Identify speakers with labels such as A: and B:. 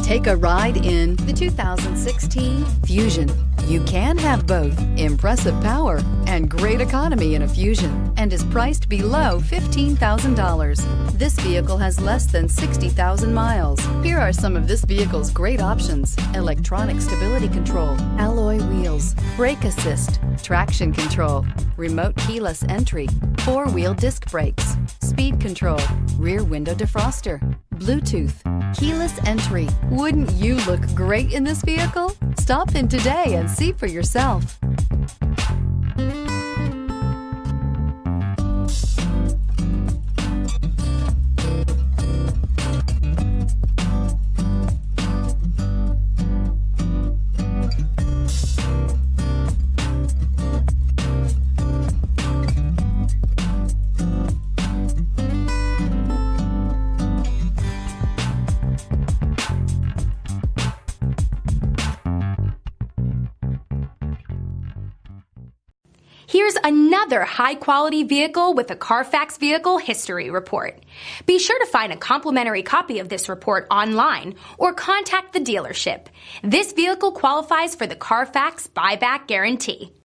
A: Take a ride in the 2016 Fusion. You can have both impressive power and great economy in a Fusion and is priced below $15,000. This vehicle has less than 60,000 miles. Here are some of this vehicle's great options: electronic stability control, alloy wheels, brake assist, traction control, remote keyless entry, four-wheel disc brakes, speed control, rear window defroster, Bluetooth, keyless entry. Wouldn't you look great in this vehicle? Stop in today and see for yourself.
B: Here's another high-quality vehicle with a CARFAX Vehicle History Report. Be sure to find a complimentary copy of this report online or contact the dealership. This vehicle qualifies for the CARFAX Buyback Guarantee.